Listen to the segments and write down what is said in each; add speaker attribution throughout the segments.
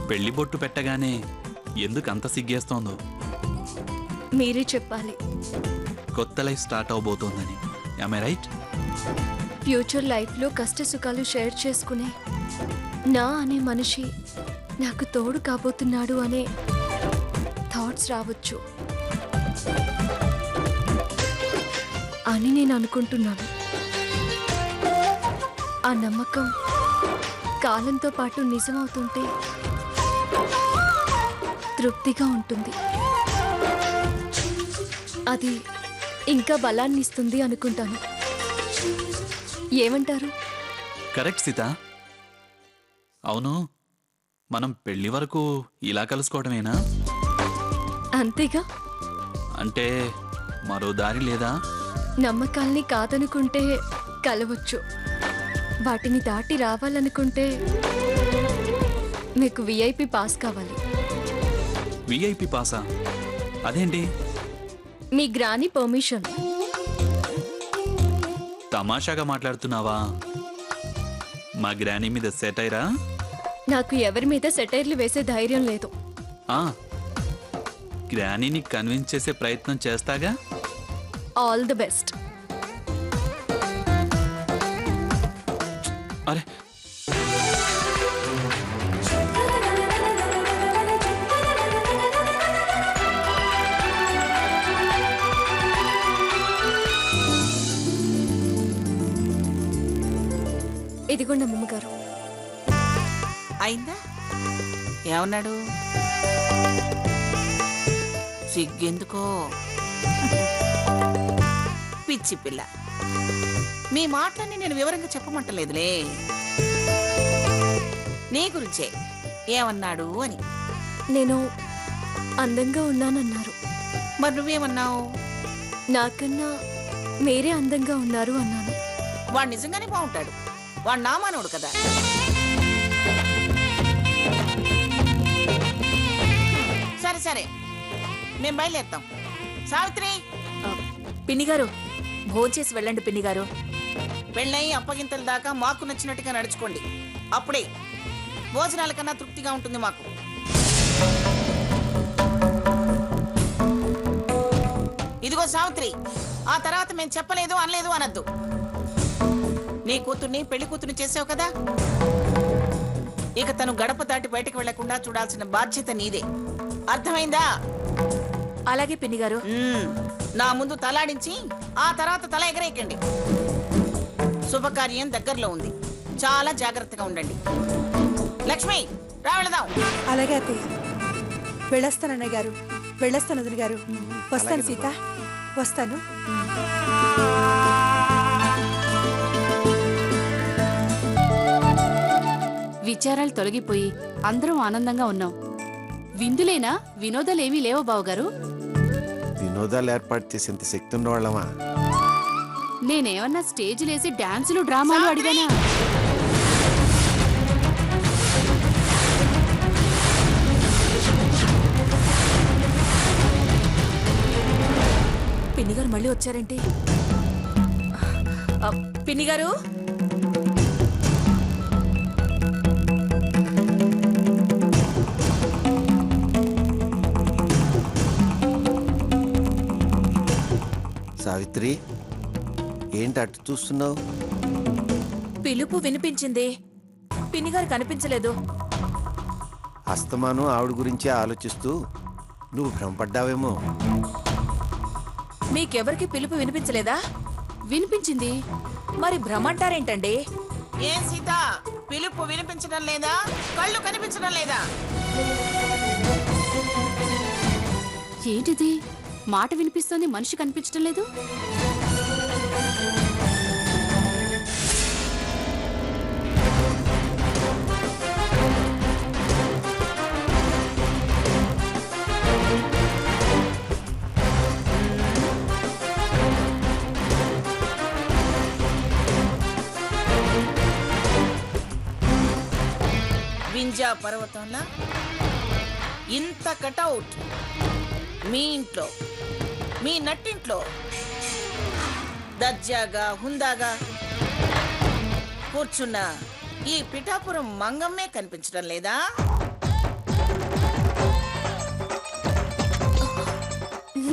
Speaker 1: పెళ్లి బొట్టు పెట్టగానే ఎందుకు అంత సిగ్గేస్తోందో?
Speaker 2: మీరే చెప్పాలి.
Speaker 1: కొత్త లైఫ్ స్టార్ట్ అవబోతోందని. Am I right?
Speaker 2: ఫ్యూచర్ లైఫ్లో కష్ట సుఖాలు షేర్ చేసుకునే నా అనే మనిషి నాకు తోడు కాబోతున్నాడు అనే థాట్స్ రావచ్చు అని నేను అనుకుంటున్నాను. ఆ నమ్మకం కాలంతో పాటు నిజమవుతుంటే తృప్తిగా ఉంటుంది. అది ఇంకా బలాన్ని ఇస్తుంది అనుకుంటాను. ఏమంటారు?
Speaker 1: కరెక్ట్ సీత. అవును, మనం పెళ్లి వరకు ఇలా కలుసుకోవడమేనా?
Speaker 2: అంతేగా.
Speaker 1: అంటే మరో దారి లేదా?
Speaker 2: నమ్మకాల్ని కాదనుకుంటే కలవచ్చు. వాటిని దాటి రావాలనుకుంటే మీకు విఐపి పాస్ కావాలి.
Speaker 1: విఐపి పాసా? అదేంటి?
Speaker 2: మీ గ్రాని పర్మిషన్.
Speaker 1: తమాషాగా మాట్లాడుతున్నావా? మా గ్రానీ మీద సెటైరా?
Speaker 2: నాకు ఎవరి మీద సెటైర్లు వేసే ధైర్యం లేదు.
Speaker 1: గ్రానీని కన్విన్స్ చేసే ప్రయత్నం చేస్తాగా.
Speaker 2: All the best.
Speaker 1: అరే,
Speaker 2: ఇదిగోండి అమ్మగారు.
Speaker 3: అయిందా? ఏమన్నాడు? సిగ్గెందుకో పిచ్చి పిల్ల. మీ మాటలన్నీ నేను వివరంగా చెప్పమంటలేదులే. నీ గురించే ఏమన్నాడు అని.
Speaker 2: నేను అందంగా ఉన్నానన్నారు.
Speaker 3: మరి నువ్వేమన్నావు?
Speaker 2: నాకన్నా మీరే అందంగా ఉన్నారు అన్నాను.
Speaker 3: వాడు నిజంగానే బాగుంటాడు. వాడు నా మానవుడు కదా. సరే సరే, మేము బయలుదేరుతాం. సావిత్రి,
Speaker 4: పిన్నిగారు భోంచేసి వెళ్ళండి. పిన్నిగారు,
Speaker 3: పెళ్ళయి అప్పగింతల దాకా మాకు నచ్చినట్టుగా నడుచుకోండి. అప్పుడే భోజనాల కన్నా తృప్తిగా ఉంటుంది మాకు. ఇదిగో సావిత్రి, ఆ తర్వాత మేము చెప్పలేదు అనలేదు అనద్దు. నీ కూతుర్ని పెళ్లి కూతుర్ని చేసావు కదా, ఇక తను గడప దాటి బయటకు వెళ్లకుండా చూడాల్సిన బాధ్యత నీదే. అర్థమైందా?
Speaker 4: అలాగే పిన్నిగారు.
Speaker 3: నా ముందు తలాడించి ఆ తర్వాత తల ఎగరేయకండి. శుభకార్యం దగ్గరలో ఉంది, చాలా జాగ్రత్తగా ఉండండి. లక్ష్మి, రా వెళదాం.
Speaker 5: అలాగే అత్తయ్య. వెళ్ళొస్తానన్నయ్య గారు. వెళ్ళొస్తాను వదిన గారు. వస్తాను సీత, వస్తాను.
Speaker 4: విచారాలు తొలగిపోయి అందరం ఆనందంగా ఉన్నాం. విందులేనా, వినోదాలేమీ లేవో బావగారు?
Speaker 6: వినోదాలు ఏర్పాటు చేసేంత శక్తి ఉన్నవాళ్ళమా?
Speaker 4: నేనేమన్నా స్టేజ్లేసి డాన్సులు డ్రామాలు అడిగానా? పిన్నిగారు మళ్ళీ వచ్చారేంటి? పిన్నిగారు,
Speaker 6: సావిత్రి, ఏంటి అటు చూస్తున్నావు?
Speaker 4: పిలుపు వినిపించింది, పిన్నిగారు కనిపించలేదు.
Speaker 6: అస్తమానం ఆవిడ గురించి ఆలోచిస్తూ నువ్వు భ్రమపడ్డావేమో.
Speaker 4: మీకెవరికి పిలుపు వినిపించలేదా? వినిపించింది. మరి భ్రమంటారేంటండి?
Speaker 3: ఏం సీత, పిలుపు వినిపించడం లేదా? కళ్ళు కనిపించడం లేదా?
Speaker 4: ఏంటిది? మాట వినిపిస్తోంది, మనిషి కనిపించడం లేదు.
Speaker 3: వింజా పర్వతంలా ఇంత కటౌట్ మీ ఇంట్లో, మీ నట్టింట్లో దర్జాగా హుందాగా కూర్చున్న ఈ పిఠాపురం మంగమ్మే కనిపించడం లేదా?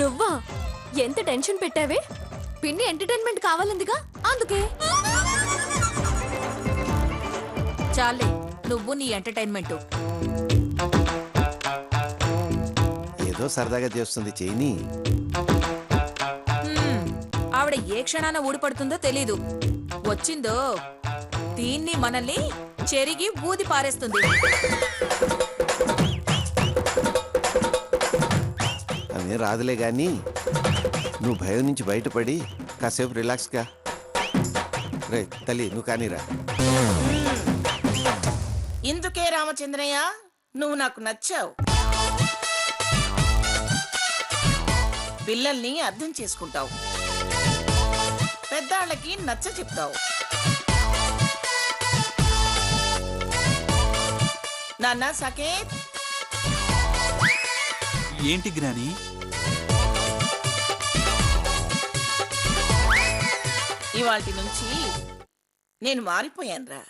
Speaker 2: నువ్వా? ఎంత టెన్షన్ పెట్టావే? పిన్ని ఎంటర్టైన్మెంట్ కావాలందిగా అందుకే.
Speaker 4: చాలే నువ్వు నీ ఎంటర్టైన్మెంట్.
Speaker 6: ఏదో సరదాగా చేస్తుంది చేయని.
Speaker 4: ఆవిడ ఏ క్షణాన ఊడిపడుతుందో తెలీదు. వచ్చిందో దీన్ని మనల్ని చెరిగి ఊది పారేస్తుంది.
Speaker 6: అదే రాదులే గాని నువ్వు భయం నుంచి బయటపడి కాసేపు రిలాక్స్గా. రే తల్లి నువ్వు కానీరా.
Speaker 3: ఇందుకే రామచంద్రయ్య నువ్వు నాకు నచ్చావు. పిల్లల్ని అర్థం చేసుకుంటావు, పెద్దాళ్ళకి నచ్చ చెప్తావు. నాన్న సాకేత్,
Speaker 1: ఏంటి గ్రాని?
Speaker 3: ఇవాల్టి నుంచి నేను మారిపోయానురా.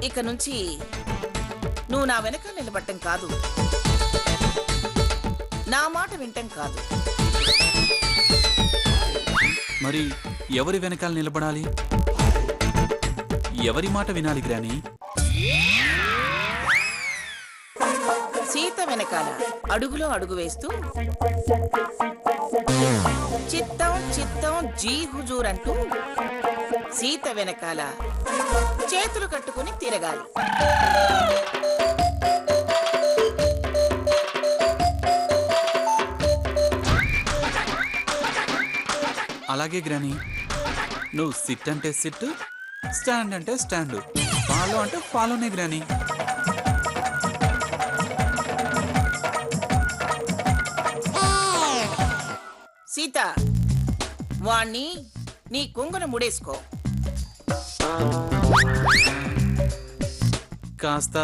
Speaker 3: ఇక నుంచి నువ్వు నా వెనక నిలబడటం కాదు, నా మాట వింటం కాదు.
Speaker 1: మరి ఎవరి వెనకాల నిలబడాలి? ఎవరి మాట వినాలి గ్రాని?
Speaker 3: సీత వెనకాల అడుగులో అడుగు వేస్తూ చిత్తం చిత్తం జీ హుజూర్ అంటూ సీత వెనకాల చేతులు కట్టుకుని తిరగాలి.
Speaker 1: అలాగే గ్రాని. నువ్వు సిట్ అంటే సిట్, స్టాండ్ అంటే స్టాండ్, ఫాలో అంటే ఫాలోనే గ్రాని.
Speaker 3: సీత, వాణ్ణి నీ కొంగున ముడేసుకో.
Speaker 1: కాస్త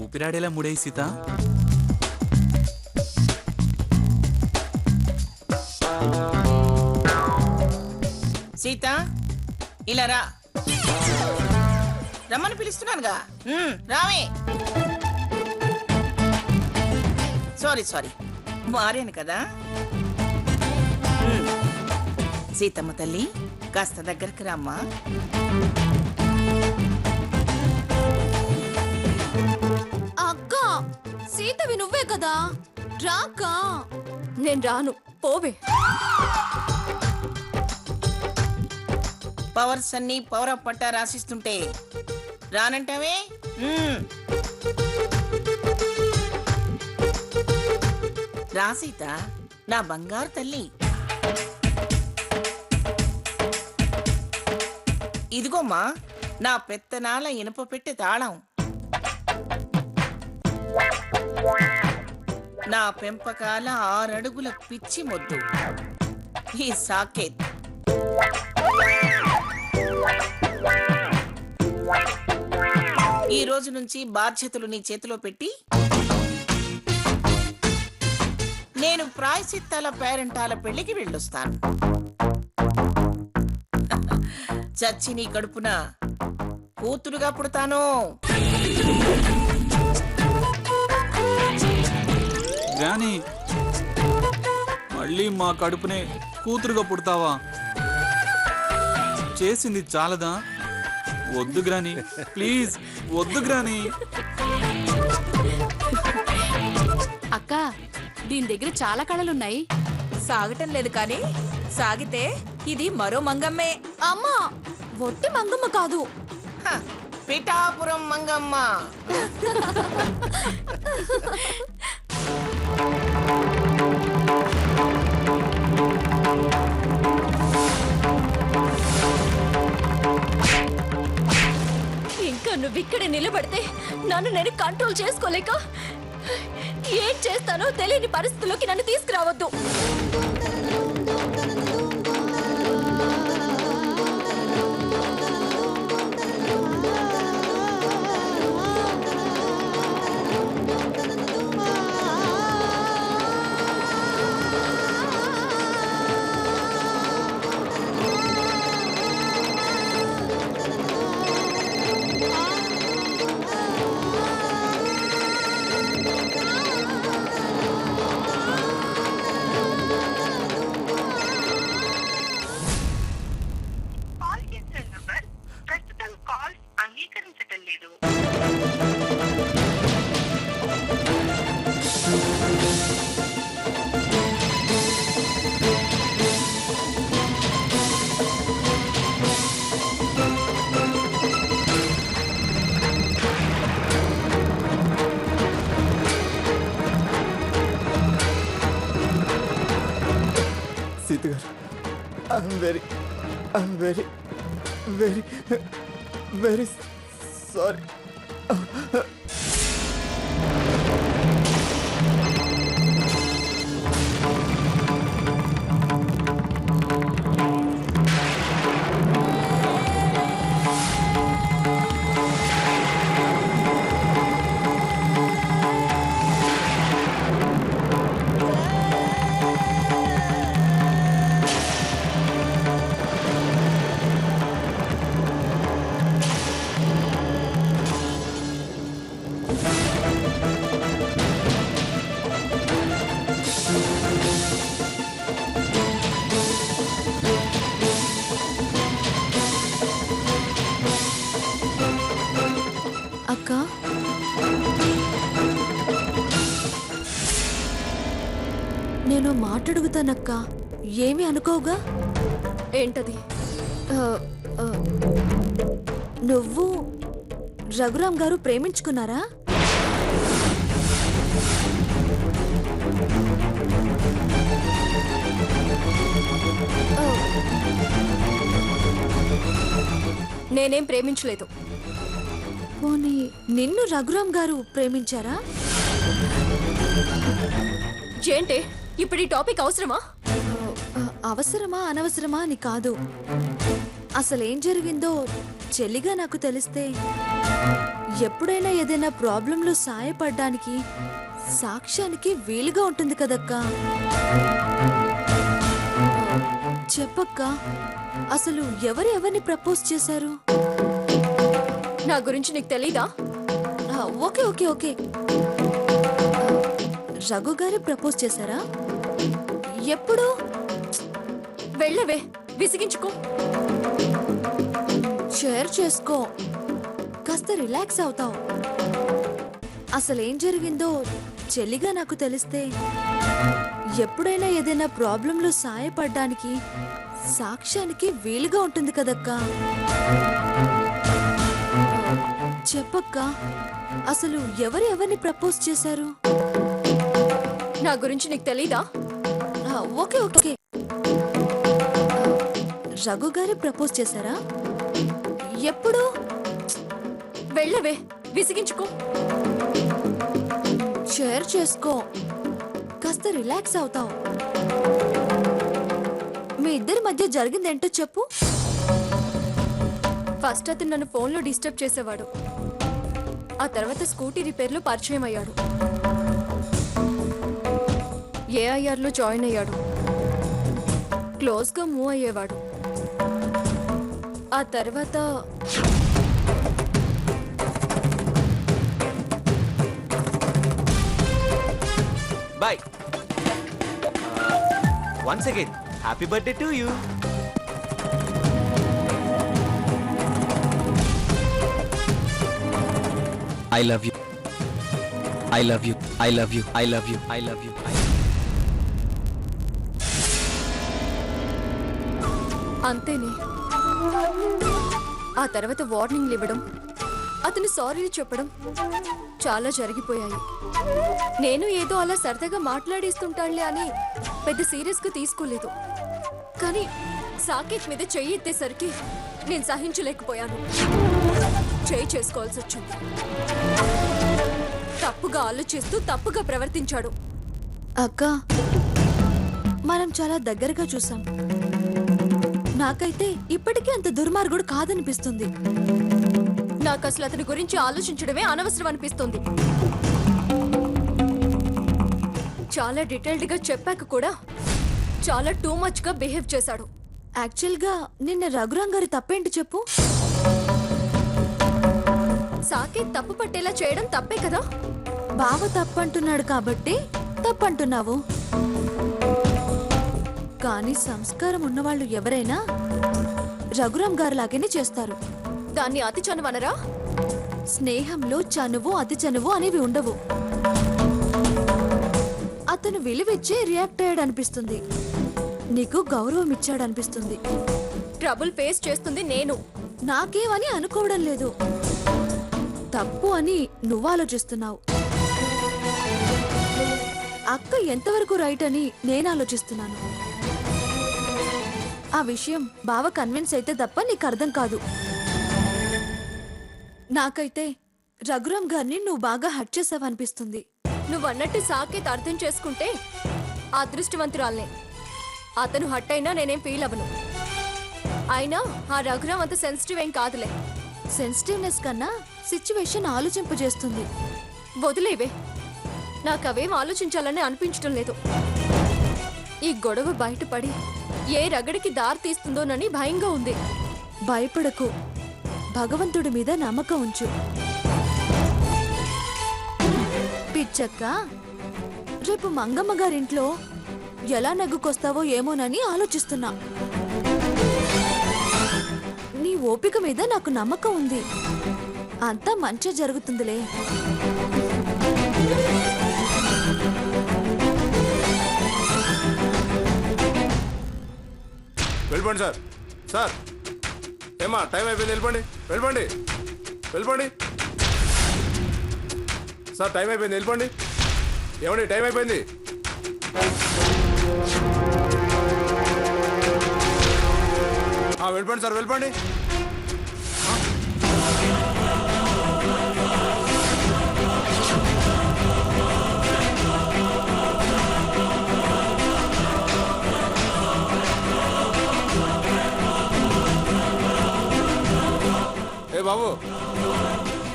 Speaker 1: ఊపిరాడేలా ముడేయి సీత.
Speaker 3: సీత ఇలా రా. రమ్మని పిలుస్తున్నానుగా. రావే. సారీ మారాను కదా. సీతమ్మ తల్లి కాస్త దగ్గరకు రామ్మా.
Speaker 2: అక్క, సీతవి నువ్వే కదా, రాక. నేను రాను, పోవే.
Speaker 3: పవర్స్ అన్ని పవర్ ఆఫ్ పట్టా రాసిస్తుంటే రానంటావే. రా సీత, నా బంగారు తల్లి. ఇదిగోమ్మా నా పెత్తనాల ఇనుప పెట్టె తాళం. నా పెంపకాల 6 అడుగుల పిచ్చి మొద్దు ఈ సాకేత్. ఈ రోజు నుంచి బాధ్యతలు నీ చేతిలో పెట్టి నేను ప్రాయశ్చిత్తాల పేరెంటాల పెళ్లికి వెళ్ళొస్తాను. చచ్చి నీ కడుపున కూతురుగా పుడతాను.
Speaker 1: గ్రాని, మళ్ళీ మా కడుపునే కూతురుగా పుడతావా? చేసింది చాలదా? వద్దు గ్రాని, ప్లీజ్ వద్దు గ్రాని.
Speaker 4: అక్క, దీని దగ్గర చాలా కళలున్నాయి. సాగటం లేదు కానీ సాగితే ఇది మరో మంగమ్మే.
Speaker 2: అమ్మా, ఒట్టి మంగమ్మ కాదు,
Speaker 3: హ, పిఠాపురం మంగమ్మ.
Speaker 2: ఇంకా నువ్వు ఇక్కడే నిలబడితే నన్ను నేను కంట్రోల్ చేసుకోలేక ఏం చేస్తానో తెలియని పరిస్థితుల్లోకి నన్ను తీసుకురావద్దు.
Speaker 7: I'm very sorry.
Speaker 2: అక్క నేను మాట్లాడుగుతానక్క, ఏమి అనుకోవుగా? ఏంటది? నువ్వు రఘురామ్ గారు ప్రేమించుకున్నారా? నేనేం ప్రేమించలేదు. పోనీ నిన్ను రఘురామ్ గారు ప్రేమించారా? ఏంటే ఇప్పుడు ఈ టాపిక్ అవసరమా? అవసరమా అనవసరమా అని కాదు, అసలేం జరిగిందో చెల్లిగా నాకు తెలిస్తే ఎప్పుడైనా ఏదైనా ప్రాబ్లంలో సాయపడ్డానికి సాక్ష్యానికి వీలుగా ఉంటుంది కదక్కా. చెప్పక్క, అసలు ఎవరిని ప్రపోజ్ చేశారు? నా గురించి నీకు తెలీదా? ఓకే ఓకే ఓకే, రఘు గారి ప్రపోజ్ చేశారా? ఎప్పుడు? వెళ్ళవే, విసిగించుకో, షేర్ చేసుకో, కాస్త రిలాక్స్ అవుతావు. అసలేం జరిగిందో చెల్లిగా నాకు తెలిస్తే ఎప్పుడైనా ఏదైనా ప్రాబ్లంలో సాయపడ్డానికి సాక్ష్యానికి వీలుగా ఉంటుంది కదక్కా. చెప్పక్క, అసలు ఎవరిని ప్రపోజ్ చేశారు? నా గురించి నీకు తెలీదా? ఓకే ఓకే, రఘు గారి ప్రపోజ్ చేశారా? ఎప్పుడు? వెళ్ళవే, విసిగించుకో, షేర్ చేసుకో, కాస్త రిలాక్స్ అవుతావు. మీ ఇద్దరి మధ్య జరిగిందేంటో చెప్పు. ఫస్ట్ అతను నన్ను ఫోన్లో డిస్టర్బ్ చేసేవాడు, ఆ తర్వాత స్కూటీ రిపేర్లో పరిచయం అయ్యాడు, ఏఐఆర్లో జాయిన్ అయ్యాడు, క్లోజ్గా మూవ్ అయ్యేవాడు. ఆ తర్వాత
Speaker 7: Bye. Once again, happy birthday to you.
Speaker 8: I love you. I love you. I love you. I love you. I love you.
Speaker 2: అంతేనే. ఆ తర్వాత వార్నింగ్లు ఇవ్వడం, అతను సారీలు చెప్పడం చాలా జరిగిపోయాయి. నేను ఏదో అలా సరదాగా మాట్లాడేస్తుంటానులే అని పెద్ద సీరియస్గా తీసుకోలేదు. కానీ సాకేత్ మీద చెయ్యి ఎత్తేసరికి నేను సహించలేకపోయాను. చేయి చేసుకోవాల్సి వచ్చింది. తప్పుగా ఆలోచిస్తూ తప్పుగా ప్రవర్తించాడు. అక్క, మనం చాలా దగ్గరగా చూసాం. నాకైతే ఇప్పటికీ అంత దుర్మార్గుడు కాదనిపిస్తుంది. నాకు అసలు అతని గురించి ఆలోచించడమే అనవసరం అనిపిస్తుంది. చాలా డీటెయిల్డ్ గా చెప్పాక కూడా చాలా టూ మచ్ గా బిహేవ్ చేశాడు. యాక్చువల్ గా నిన్న రఘురామ్ గారి తప్పేంటి చెప్పు? సాకేత్ తప్పు పట్టేలా చేయడం తప్పే కదా? బావ తప్పంటున్నాడు కాబట్టి తప్పంటున్నావు. కానీ సంస్కారం ఉన్నవాళ్ళు ఎవరైనా రఘురామ్ గారు లాగానే చేస్తారు. దాన్ని అతి చనువు అనరా? స్నేహంలో చనువు అతి చనువు అనేవి ఉండవు. అతను విలువిచ్చే రియాక్ట్ అయ్యాడనిపిస్తుంది, నీకు గౌరవం ఇచ్చాడనిపిస్తుంది. ట్రబుల్ ఫేస్ చేస్తుంది నేను, నాకేమని అనుకోవడం లేదు. తప్పు అని నువ్వు ఆలోచిస్తున్నావు. అక్క ఎంతవరకు రైట్ అని నేను ఆలోచిస్తున్నాను. ఆ విషయం బావ కన్విన్స్ అయితే తప్ప నీకు అర్థం కాదు. నాకైతే రఘురామ్ గారిని నువ్వు బాగా హట్ చేసావనిపిస్తుంది. నువ్వు అన్నట్టు సాకేత్ అర్థం చేసుకుంటే అదృష్టవంతురాలనే. అతను హట్ అయినా నేనేం ఫీల్ అవ్వను. అయినా ఆ రఘురామ్ అంత సెన్సిటివ్ ఏం కాదులే. సెన్సిటివ్నెస్ కన్నా సిచ్యువేషన్ ఆలోచింపజేస్తుంది. వదిలేవే, నాకు అవేం ఆలోచించాలని అనిపించడం లేదు. ఈ గొడవ బయటపడి ఏ రగడికి దారి తీస్తుందోనని భయంగా ఉంది. భయపడకు, భగవంతుడి మీద నమ్మకం ఉంచు. పిచ్చక్క, రేపు మంగమ్మ గారింట్లో ఎలా నగ్గుకొస్తావో ఏమోనని ఆలోచిస్తున్నా. నీ ఓపిక మీద నాకు నమ్మకం ఉంది. అంతా మంచి జరుగుతుందిలే.
Speaker 9: వెళ్ళిపోండి సార్. సార్ ఏమా టైం అయిపోయింది, వెళ్ళిపోండి వెళ్ళిపోండి వెళ్ళిపోండి. సార్ టైం అయిపోయింది, వెళ్ళిపోండి. ఏమండి టైం అయిపోయింది. వెళ్ళిపోండి సార్, వెళ్ళిపోండి.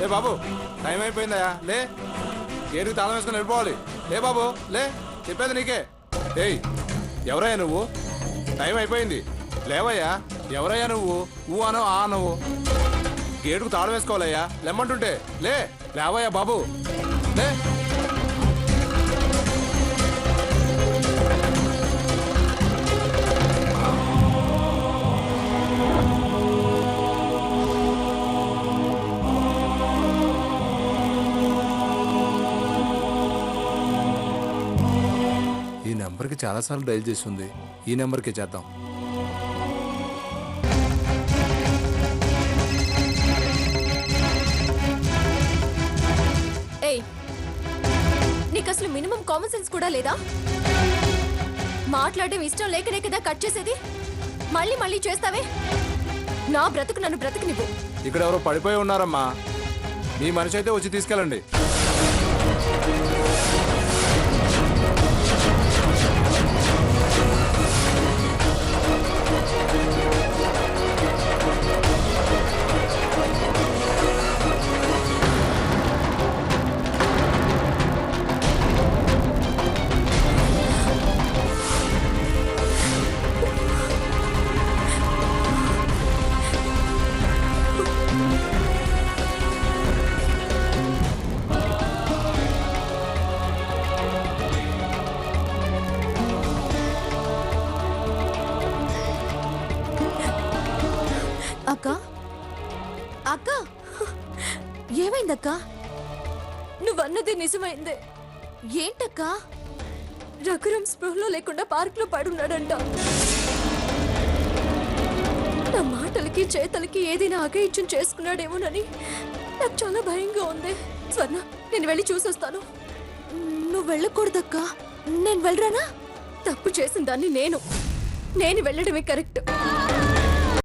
Speaker 9: ఏ బాబు టైం అయిపోయిందయా, లే. గేటుకి తాళం వేసుకుని వెళ్ళిపోవాలి. లే బాబు, లే, చెప్పేది నీకే. ఏయ్, ఎవరయ్యా నువ్వు? టైం అయిపోయింది, లేవయ్యా. ఎవరయ్యా నువ్వు? ఊ అనో ఆ నువ్వు. గేటుకు తాళం వేసుకోవాలయ్యా, లెమ్మంటుంటే. లే, లేవయ్యా బాబు, లే. ఈ నెంబర్కి చాలాసార్లు డైల్ చేసి ఉంది. ఈ నెంబర్కే చేద్దాం.
Speaker 2: ఏయ్, నీకు అసలు మినిమం కామన్ సెన్స్ కూడా లేదా? మాట్లాడడం ఇష్టం లేకనే కదా కట్ చేసేది. మళ్ళీ మళ్ళీ చేస్తావే. నా బ్రతుకు నన్ను బ్రతుకునివ్వు.
Speaker 9: ఇక్కడ ఎవరో పడిపోయి ఉన్నారమ్మా. మీ మనిషి అయితే వచ్చి తీసుకెళ్ళండి.
Speaker 2: అక్క, అక్క, ఏమైందక్క? నువ్వన్నది నిజమైందే. ఏంటక్క? రఘురామ్ స్పృహలో లేకుండా పార్క్ లో పడున్నాడంట. నా మాటలకి చేతలకి ఏదైనా అఘాయిత్యం చేసుకున్నాడేమోనని నాకు చాలా భయంగా ఉంది. స్వర్ణ, నేను వెళ్ళి చూసొస్తాను. నువ్వు వెళ్ళకూడదక్క. నేను వెళ్ళరానా? తప్పు చేసిన దాన్ని నేను వెళ్ళడమే కరెక్ట్.